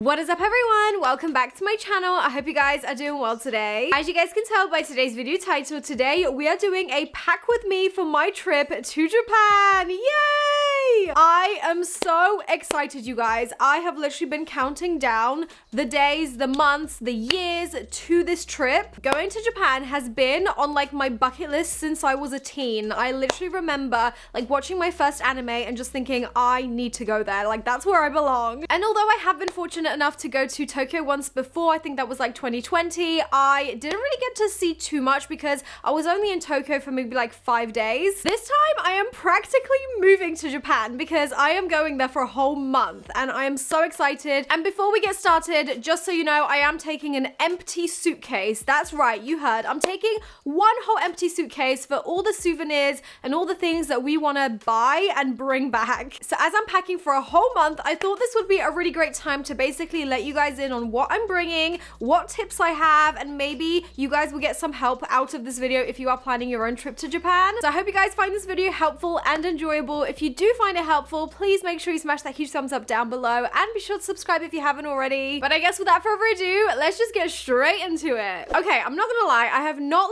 What is up everyone? Welcome back to my channel. I hope you guys are doing well today. As you guys can tell by today's video title, today we are doing a pack with me for my trip to Japan. Yay! I am so excited, you guys. I have literally been counting down the days, the months, the years to this trip. Going to Japan has been on like my bucket list since I was a teen. I literally remember like watching my first anime and just thinking I need to go there. Like that's where I belong. And although I have been fortunate enough to go to Tokyo once before, I think that was like 2020, I didn't really get to see too much because I was only in Tokyo for maybe like 5 days. This time I am practically moving to Japan because I am going there for a whole month and I am so excited. And before we get started, just so you know, I am taking an empty suitcase. That's right, you heard. I'm taking one whole empty suitcase for all the souvenirs and all the things that we want to buy and bring back. So as I'm packing for a whole month, I thought this would be a really great time to basically let you guys in on what I'm bringing, what tips I have, and maybe you guys will get some help out of this video if you are planning your own trip to Japan. So I hope you guys find this video helpful and enjoyable. If you do find it helpful, please make sure you smash that huge thumbs up down below and be sure to subscribe if you haven't already. But I guess without further ado, let's just get straight into it. Okay, I'm not gonna lie, I have not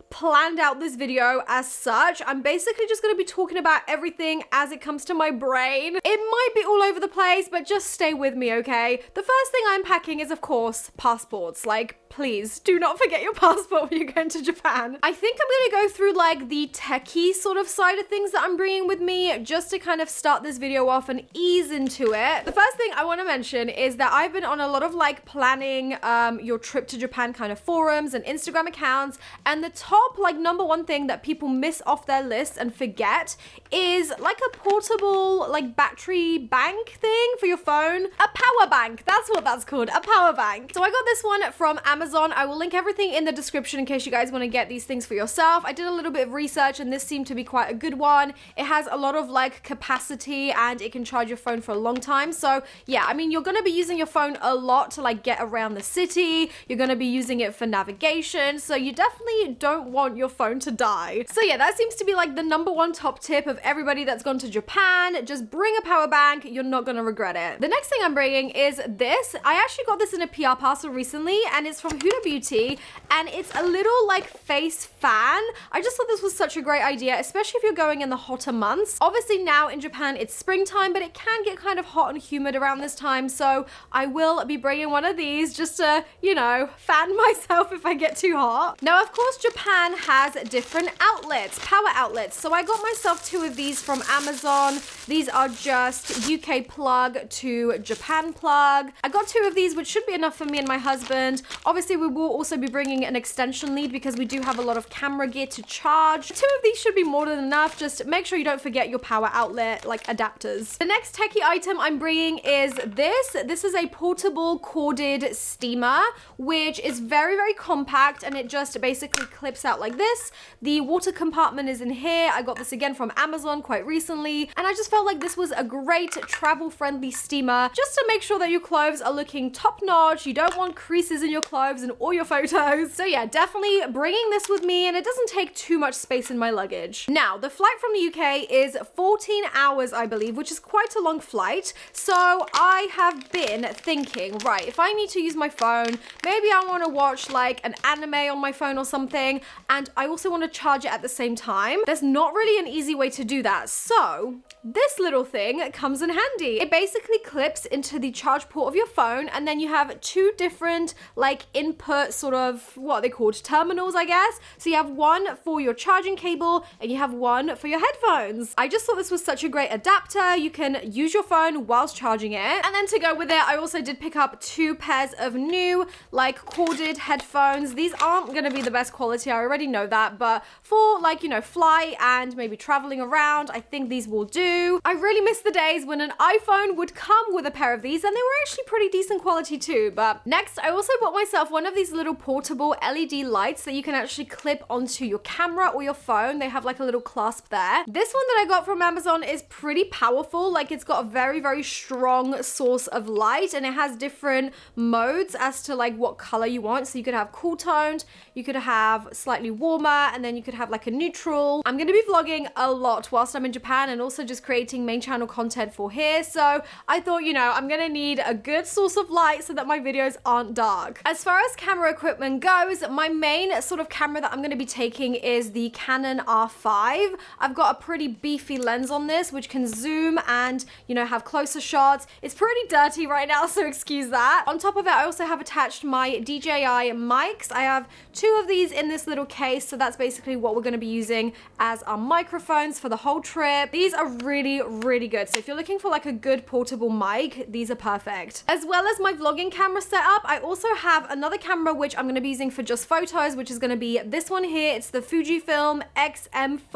planned out this video as such. I'm basically just going to be talking about everything as it comes to my brain. It might be all over the place, but just stay with me, okay? The first thing I'm packing is, of course, passports. Like, please do not forget your passport when you're going to Japan. I think I'm going to go through like the techie sort of side of things that I'm bringing with me just to kind of start this video off and ease into it. The first thing I want to mention is that I've been on a lot of like planning your trip to Japan kind of forums and Instagram accounts, and the top like number one thing that people miss off their list and forget is like a portable like battery bank thing for your phone. A power bank, that's what that's called, a power bank. So I got this one from Amazon. I will link everything in the description in case you guys want to get these things for yourself. I did a little bit of research and this seemed to be quite a good one. It has a lot of like capacity and it can charge your phone for a long time. So yeah, I mean, you're going to be using your phone a lot to like get around the city. You're going to be using it for navigation. So you definitely don't want your phone to die. So yeah, that seems to be like the number one top tip of everybody that's gone to Japan. Just bring a power bank. You're not going to regret it. The next thing I'm bringing is this. I actually got this in a PR parcel recently and it's from Huda Beauty and it's a little like face fan. I just thought this was such a great idea, especially if you're going in the hotter months. Obviously now in Japan it's springtime, but it can get kind of hot and humid around this time. So I will be bringing one of these just to, you know, fan myself if I get too hot. Now, of course, Japan has different outlets, power outlets. So I got myself 2 of these from Amazon. These are just UK plug to Japan plug. I got 2 of these, which should be enough for me and my husband. Obviously, we will also be bringing an extension lead because we do have a lot of camera gear to charge. 2 of these should be more than enough. Just make sure you don't forget your power outlet, like adapters. The next techie item I'm bringing is this. This is a portable corded steamer, which is very, very compact and it just basically clips out like this. The water compartment is in here. I got this again from Amazon quite recently, and I just felt like this was a great travel-friendly steamer just to make sure that your clothes are looking top-notch. You don't want creases in your clothes and all your photos. So yeah, definitely bringing this with me, and it doesn't take too much space in my luggage. Now, the flight from the UK is 14 hours, I believe, which is quite a long flight. So I have been thinking, right, if I need to use my phone, maybe I want to watch like an anime on my phone or something, and I also want to charge it at the same time. There's not really an easy way to do that. So this little thing comes in handy. It basically clips into the charge port of your phone, and then you have 2 different like input sort of, what are they called, terminals, I guess. So you have one for your charging cable and you have one for your headphones. I just thought this was such a great adapter. You can use your phone whilst charging it. And then to go with it, I also did pick up 2 pairs of new like corded headphones. These aren't going to be the best quality, I already know that, but for like, you know, flight and maybe traveling around, I think these will do. I really miss the days when an iPhone would come with a pair of these, and they were actually pretty decent quality too. But next, I also bought myself one of these little portable LED lights that you can actually clip onto your camera or your phone. They have like a little clasp there. This one that I got from Amazon is pretty powerful. Like it's got a very, very strong source of light, and it has different modes as to like what color you want. So you could have cool toned, you could have slightly warmer, and then you could have like a neutral. I'm gonna be vlogging a lot watch whilst I'm in Japan and also just creating main channel content for here. So I thought, you know, I'm gonna need a good source of light so that my videos aren't dark. As far as camera equipment goes, my main sort of camera that I'm gonna be taking is the Canon R5. I've got a pretty beefy lens on this, which can zoom and, you know, have closer shots. It's pretty dirty right now, so excuse that. On top of it, I also have attached my DJI mics. I have 2 of these in this little case, so that's basically what we're gonna be using as our microphones for the whole trip. These are really, really good. So if you're looking for like a good portable mic, these are perfect. As well as my vlogging camera setup, I also have another camera which I'm going to be using for just photos, which is going to be this one here. It's the Fujifilm X-M5.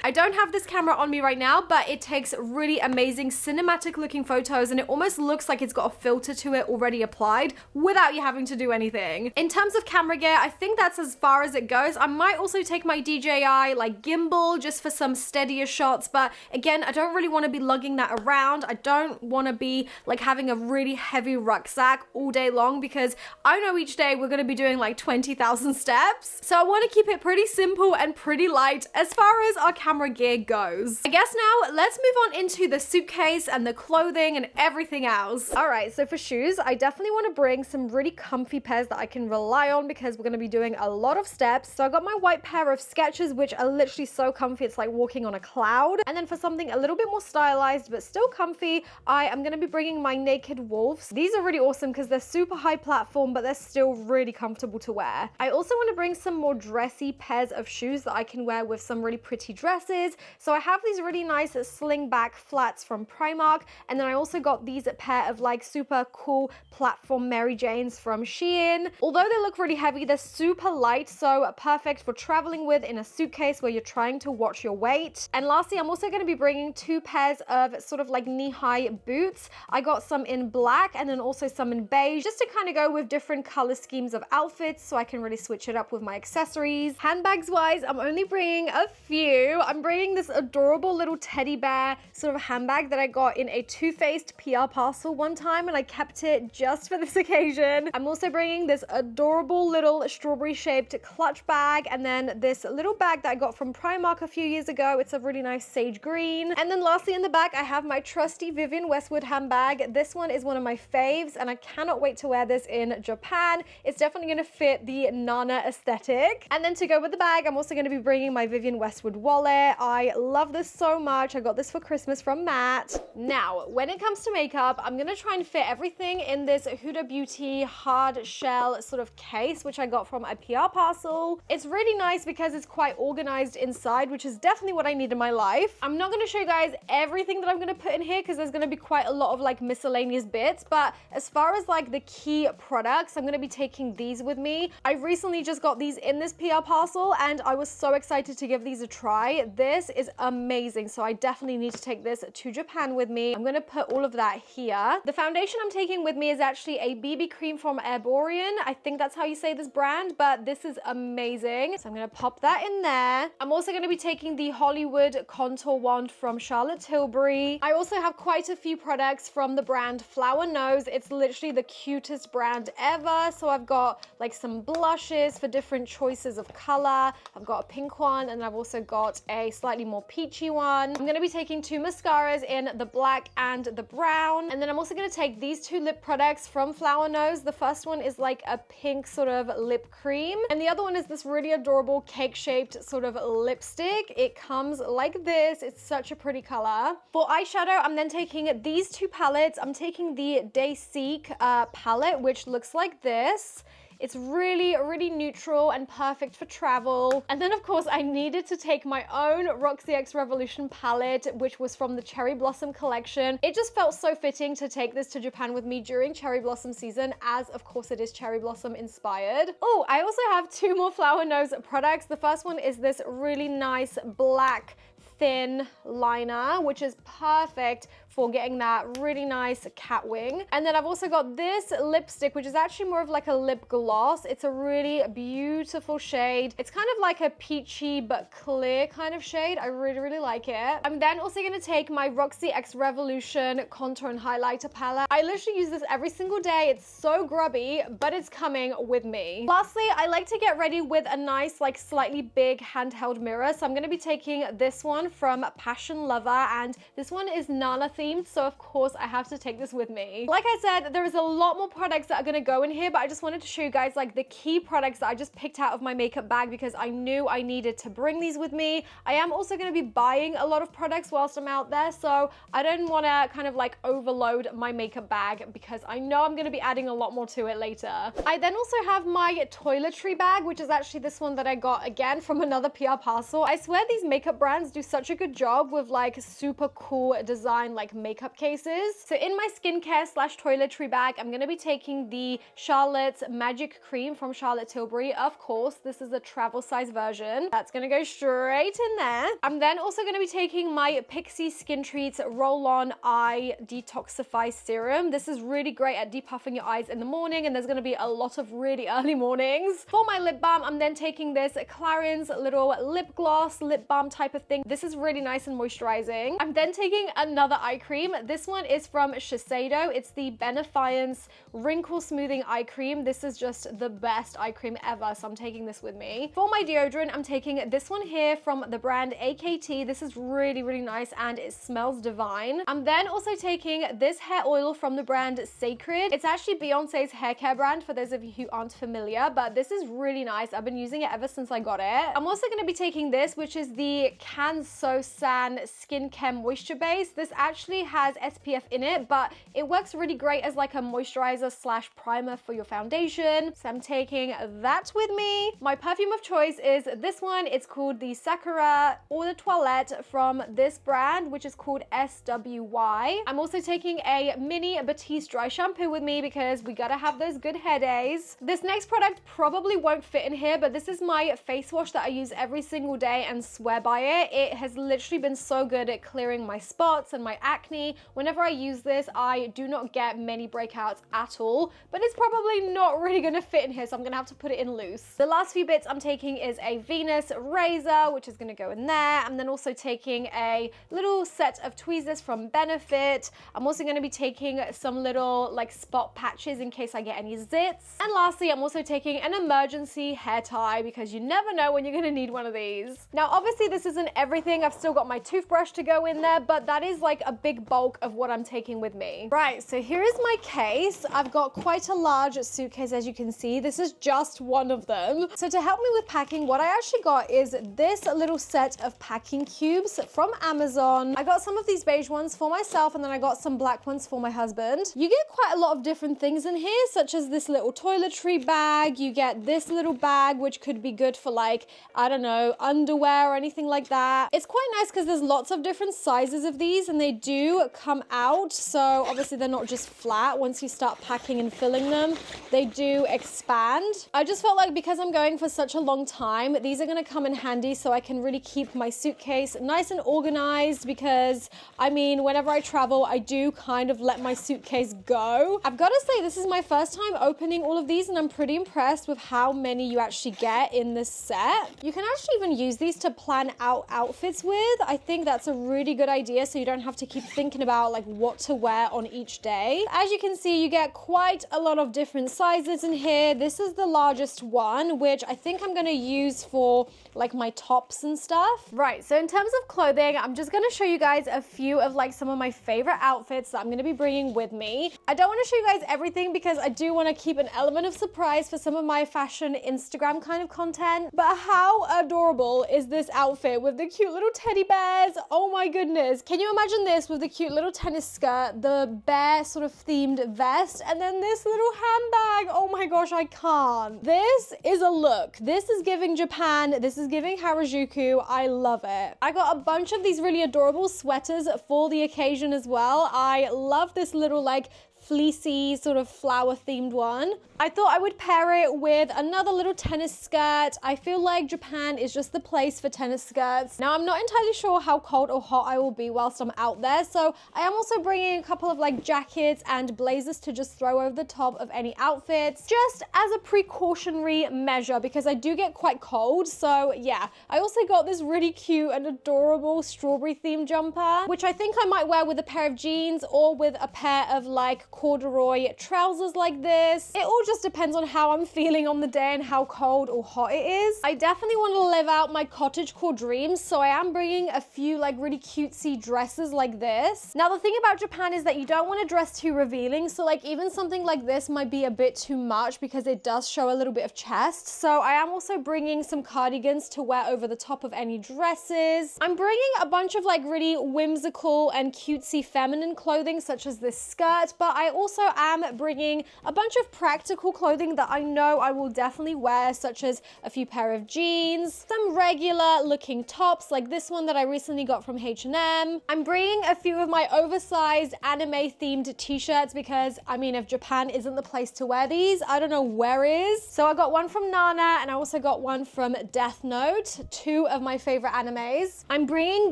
I don't have this camera on me right now, but it takes really amazing cinematic looking photos, and it almost looks like it's got a filter to it already applied without you having to do anything. In terms of camera gear, I think that's as far as it goes. I might also take my DJI like gimbal just for some steadier shots, but again, I don't really want to be lugging that around. I don't want to be like having a really heavy rucksack all day long, because I know each day we're going to be doing like 20,000 steps. So I want to keep it pretty simple and pretty light as far as our camera gear goes. I guess now let's move on into the suitcase and the clothing and everything else. All right, so for shoes, I definitely want to bring some really comfy pairs that I can rely on because we're going to be doing a lot of steps. So I got my white pair of Skechers, which are literally so comfy. It's like walking on a cloud. And then for something a little bit more stylized but still comfy, I am going to be bringing my Naked Wolves. These are really awesome because they're super high platform, but they're still really comfortable to wear. I also want to bring some more dressy pairs of shoes that I can wear with some really pretty dresses. So I have these really nice sling back flats from Primark, and then I also got these pair of like super cool platform Mary Janes from Shein. Although they look really heavy, they're super light, so perfect for traveling with in a suitcase where you're trying to watch your weight. And lastly, I'm also going to be bringing 2 pairs of sort of like knee-high boots. I got some in black and then also some in beige, just to kind of go with different color schemes of outfits so I can really switch it up with my accessories. Handbags wise, I'm only bringing a few. I'm bringing this adorable little teddy bear sort of handbag that I got in a Too Faced PR parcel one time, and I kept it just for this occasion. I'm also bringing this adorable little strawberry shaped clutch bag, and then this little bag that I got from Primark a few years ago. It's a really nice sage green. And then lastly in the back, I have my trusty Vivienne Westwood handbag. This one is one of my faves, and I cannot wait to wear this in Japan. It's definitely going to fit the Nana aesthetic. And then to go with the bag, I'm also going to be bringing my Vivienne Westwood wallet. I love this so much. I got this for Christmas from Matt. Now, when it comes to makeup, I'm going to try and fit everything in this Huda Beauty hard shell sort of case, which I got from a PR parcel. It's really nice because it's quite organized inside, which is definitely what I need in my life. I'm not going to show you guys everything that I'm going to put in here because there's going to be quite a lot of like miscellaneous bits, but as far as like the key products, I'm going to be taking these with me. I recently just got these in this PR parcel and I was so excited to give these a try. This is amazing, so I definitely need to take this to Japan with me. I'm going to put all of that here. The foundation I'm taking with me is actually a BB cream from Herborian. I think that's how you say this brand, but this is amazing. So I'm going to pop that in there. I'm also going to be taking the Hollywood contour wand from Charlotte Tilbury. I also have quite a few products from the brand Flower Nose. It's literally the cutest brand ever. So I've got like some blushes for different choices of color. I've got a pink one, and I've also got a slightly more peachy one. I'm going to be taking 2 mascaras in the black and the brown. And then I'm also going to take these 2 lip products from Flower Nose. The first one is like a pink sort of lip cream, and the other one is this really adorable cake-shaped sort of lipstick. It comes like this. It's such a pretty color. For eyeshadow, I'm then taking these 2 palettes. I'm taking the Day Seek palette, which looks like this. It's really, really neutral and perfect for travel. And then of course I needed to take my own Roxy X Revolution palette, which was from the Cherry Blossom collection. It just felt so fitting to take this to Japan with me during Cherry Blossom season, as of course it is Cherry Blossom inspired. Oh, I also have 2 more Flower Nose products. The first one is this really nice black thin liner, which is perfect for getting that really nice cat wing. And then I've also got this lipstick, which is actually more of like a lip gloss. It's a really beautiful shade. It's kind of like a peachy but clear kind of shade. I really, really like it. I'm then also gonna take my Roxy X Revolution contour and highlighter palette. I literally use this every single day. It's so grubby, but it's coming with me. Lastly, I like to get ready with a nice, like slightly big handheld mirror. So I'm gonna be taking this one from Passion Lover, and this one is Nana themed. So of course I have to take this with me. Like I said, there is a lot more products that are gonna go in here, but I just wanted to show you guys like the key products that I just picked out of my makeup bag because I knew I needed to bring these with me. I am also gonna be buying a lot of products whilst I'm out there, so I don't wanna kind of like overload my makeup bag because I know I'm gonna be adding a lot more to it later. I then also have my toiletry bag, which is actually this one that I got again from another PR parcel. I swear these makeup brands do such a good job with like super cool design like makeup cases. So in my skincare slash toiletry bag, I'm gonna be taking the Charlotte's Magic Cream from Charlotte Tilbury. Of course, this is a travel size version. That's gonna go straight in there. I'm then also gonna be taking my Pixi Skin Treats Roll-On Eye Detoxify Serum. This is really great at depuffing your eyes in the morning, and there's gonna be a lot of really early mornings. For my lip balm, I'm then taking this Clarins little lip gloss, lip balm type of thing. This is really nice and moisturizing. I'm then taking another eye cream. This one is from Shiseido. It's the Benefiance Wrinkle Smoothing Eye Cream. This is just the best eye cream ever, so I'm taking this with me. For my deodorant, I'm taking this one here from the brand AKT. This is really, really nice and it smells divine. I'm then also taking this hair oil from the brand Sacred. It's actually Beyonce's hair care brand for those of you who aren't familiar, but this is really nice. I've been using it ever since I got it. I'm also going to be taking this, which is the Canso-San Skin Care Moisture Base. This actually has SPF in it, but it works really great as like a moisturizer slash primer for your foundation. So I'm taking that with me. My perfume of choice is this one. It's called the Sakura Eau de Toilette from this brand, which is called SWY. I'm also taking a mini Batiste dry shampoo with me because we gotta have those good hair days. This next product probably won't fit in here, but this is my face wash that I use every single day and swear by it. It has literally been so good at clearing my spots and my acne. Whenever I use this, I do not get many breakouts at all, but it's probably not really gonna fit in here, so I'm gonna have to put it in loose. The last few bits I'm taking is a Venus razor, which is gonna go in there. I'm then also taking a little set of tweezers from Benefit. I'm also gonna be taking some little like spot patches in case I get any zits. And lastly, I'm also taking an emergency hair tie because you never know when you're gonna need one of these. Now, obviously this isn't everything. I've still got my toothbrush to go in there, but that is like a big bulk of what I'm taking with me. Right, so here is my case. I've got quite a large suitcase, as you can see. This is just one of them. So to help me with packing, what I actually got is this little set of packing cubes from Amazon. I got some of these beige ones for myself, and then I got some black ones for my husband. You get quite a lot of different things in here, such as this little toiletry bag. You get this little bag, which could be good for like, I don't know, underwear or anything like that. It's quite nice because there's lots of different sizes of these, and they do come out. So obviously they're not just flat. Once you start packing and filling them, they do expand. I just felt like because I'm going for such a long time, these are going to come in handy so I can really keep my suitcase nice and organized, because I mean, whenever I travel, I do kind of let my suitcase go. I've got to say, this is my first time opening all of these, and I'm pretty impressed with how many you actually get in this set. You can actually even use these to plan out outfits with. I think that's a really good idea, so you don't have to keep thinking about like what to wear on each day. As you can see, you get quite a lot of different sizes in here. This is the largest one, which I think I'm going to use for like my tops and stuff. Right, so in terms of clothing, I'm just going to show you guys a few of like some of my favorite outfits that I'm going to be bringing with me. I don't want to show you guys everything because I do want to keep an element of surprise for some of my fashion Instagram kind of content. But how adorable is this outfit with the cute little teddy bears? Oh my goodness. Can you imagine this with the cute little tennis skirt, the bear sort of themed vest, and then this little handbag? Oh my gosh, I can't. This is a look. This is giving Japan. This is giving Harajuku. I love it. I got a bunch of these really adorable sweaters for the occasion as well. I love this little like fleecy sort of flower themed one. I thought I would pair it with another little tennis skirt. I feel like Japan is just the place for tennis skirts. Now, I'm not entirely sure how cold or hot I will be whilst I'm out there, so I am also bringing a couple of like jackets and blazers to just throw over the top of any outfits, just as a precautionary measure, because I do get quite cold. So yeah, I also got this really cute and adorable strawberry themed jumper, which I think I might wear with a pair of jeans or with a pair of like corduroy trousers like this. It all just depends on how I'm feeling on the day and how cold or hot it is. I definitely want to live out my cottagecore dreams, so I am bringing a few like really cutesy dresses like this. Now, the thing about Japan is that you don't want to dress too revealing, so like even something like this might be a bit too much because it does show a little bit of chest. So I am also bringing some cardigans to wear over the top of any dresses. I'm bringing a bunch of like really whimsical and cutesy feminine clothing such as this skirt, but I also am bringing a bunch of practical clothing that I know I will definitely wear, such as a few pair of jeans, some regular looking tops like this one that I recently got from H&M. I'm bringing a few of my oversized anime themed t-shirts because I mean, if Japan isn't the place to wear these, I don't know where is. So I got one from Nana and I also got one from Death Note, two of my favorite animes. I'm bringing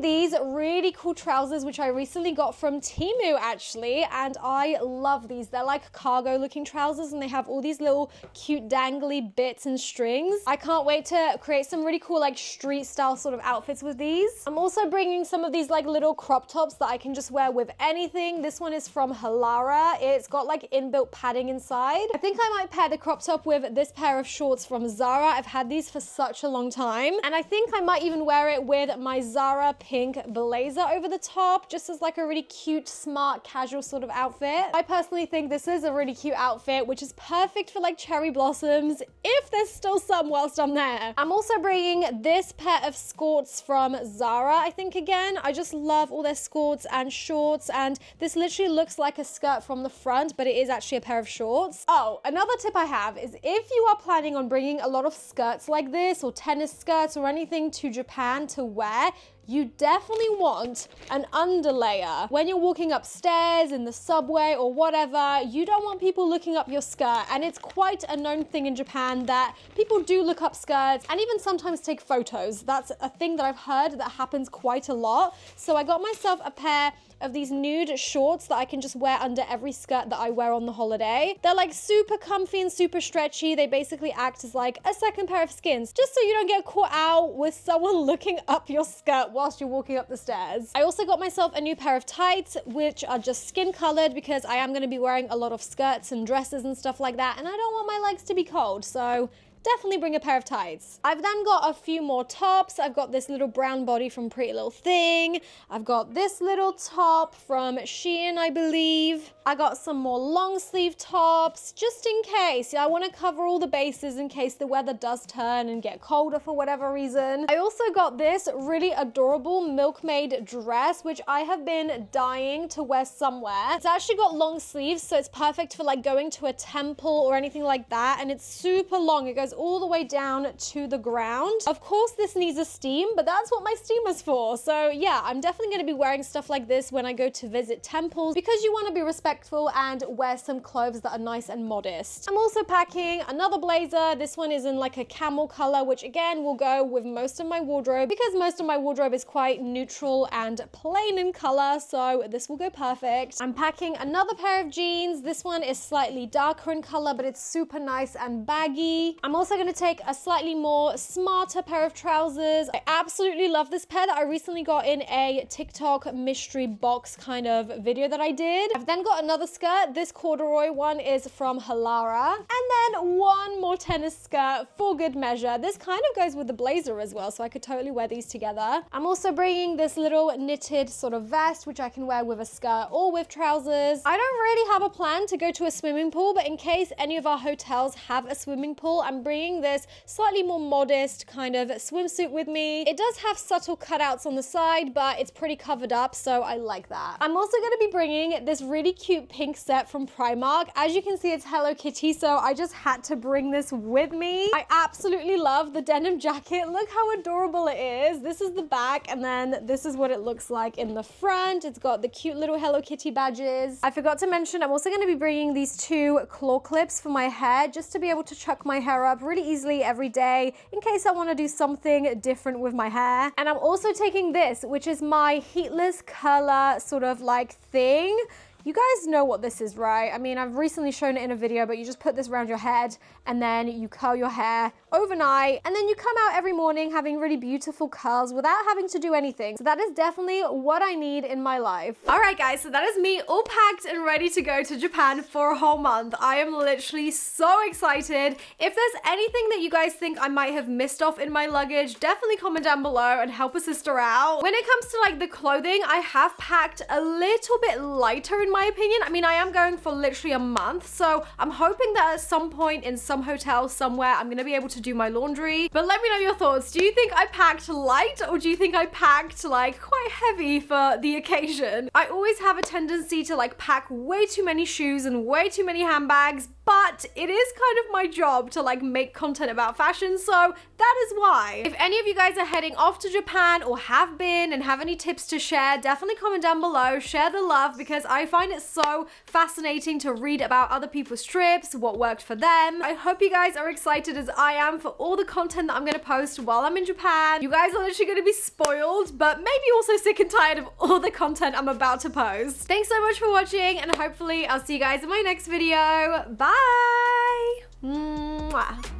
these really cool trousers which I recently got from Temu actually, and I love these. They're like cargo looking trousers and they have all these little cute dangly bits and strings. I can't wait to create some really cool like street style sort of outfits with these. I'm also bringing some of these like little crop tops that I can just wear with anything. This one is from Halara. It's got like inbuilt padding inside. I think I might pair the crop top with this pair of shorts from Zara. I've had these for such a long time, and I think I might even wear it with my Zara pink blazer over the top, just as like a really cute, smart, casual sort of outfit. I personally think this is a really cute outfit, which is perfect for like cherry blossoms, if there's still some whilst I'm there. I'm also bringing this pair of skirts from Zara, I think again. I just love all their skirts and shorts, and this literally looks like a skirt from the front, but it is actually a pair of shorts. Oh, another tip I have is if you are planning on bringing a lot of skirts like this or tennis skirts or anything to Japan to wear, you definitely want an underlayer. When you're walking upstairs in the subway or whatever, you don't want people looking up your skirt. And it's quite a known thing in Japan that people do look up skirts and even sometimes take photos. That's a thing that I've heard that happens quite a lot. So I got myself a pair of these nude shorts that I can just wear under every skirt that I wear on the holiday. They're like super comfy and super stretchy. They basically act as like a second pair of skins, just so you don't get caught out with someone looking up your skirt whilst you're walking up the stairs. I also got myself a new pair of tights, which are just skin colored because I am going to be wearing a lot of skirts and dresses and stuff like that, and I don't want my legs to be cold, so definitely bring a pair of tights. I've then got a few more tops. I've got this little brown body from Pretty Little Thing. I've got this little top from Shein, I believe. I got some more long sleeve tops, just in case. I want to cover all the bases in case the weather does turn and get colder for whatever reason. I also got this really adorable milkmaid dress, which I have been dying to wear somewhere. It's actually got long sleeves, so it's perfect for like going to a temple or anything like that. And it's super long. It goes all the way down to the ground. Of course, this needs a steam, but that's what my steamer's for. So yeah, I'm definitely going to be wearing stuff like this when I go to visit temples, because you want to be respectful and wear some clothes that are nice and modest. I'm also packing another blazer. This one is in like a camel color, which again will go with most of my wardrobe because most of my wardrobe is quite neutral and plain in color, so this will go perfect. I'm packing another pair of jeans. This one is slightly darker in color, but it's super nice and baggy. I'm also going to take a slightly more smarter pair of trousers. I absolutely love this pair that I recently got in a TikTok mystery box kind of video that I did. I've then got another skirt. This corduroy one is from Halara. And then one more tennis skirt for good measure. This kind of goes with the blazer as well, so I could totally wear these together. I'm also bringing this little knitted sort of vest, which I can wear with a skirt or with trousers. I don't really have a plan to go to a swimming pool, but in case any of our hotels have a swimming pool, I'm bringing this slightly more modest kind of swimsuit with me. It does have subtle cutouts on the side, but it's pretty covered up, so I like that. I'm also going to be bringing this really cute pink set from Primark. As you can see, it's Hello Kitty, so I just had to bring this with me. I absolutely love the denim jacket. Look how adorable it is. This is the back, and then this is what it looks like in the front. It's got the cute little Hello Kitty badges. I forgot to mention, I'm also going to be bringing these 2 claw clips for my hair, just to be able to chuck my hair up really easily every day in case I want to do something different with my hair. And I'm also taking this, which is my heatless curler sort of like thing. You guys know what this is, right? I mean, I've recently shown it in a video, but you just put this around your head and then you curl your hair overnight, and then you come out every morning having really beautiful curls without having to do anything. So that is definitely what I need in my life. All right, guys, so that is me all packed and ready to go to Japan for a whole month. I am literally so excited. If there's anything that you guys think I might have missed off in my luggage, definitely comment down below and help a sister out. When it comes to like the clothing, I have packed a little bit lighter in my opinion. I mean, I am going for literally a month, so I'm hoping that at some point in some hotel somewhere, I'm gonna be able to do my laundry. But let me know your thoughts. Do you think I packed light, or do you think I packed like quite heavy for the occasion? I always have a tendency to like pack way too many shoes and way too many handbags, but it is kind of my job to like make content about fashion, so that is why. If any of you guys are heading off to Japan or have been and have any tips to share, definitely comment down below, share the love, because I find it so fascinating to read about other people's trips, what worked for them. I hope you guys are excited as I am for all the content that I'm gonna post while I'm in Japan. You guys are literally gonna be spoiled, but maybe also sick and tired of all the content I'm about to post. Thanks so much for watching, and hopefully I'll see you guys in my next video. Bye! Mwah.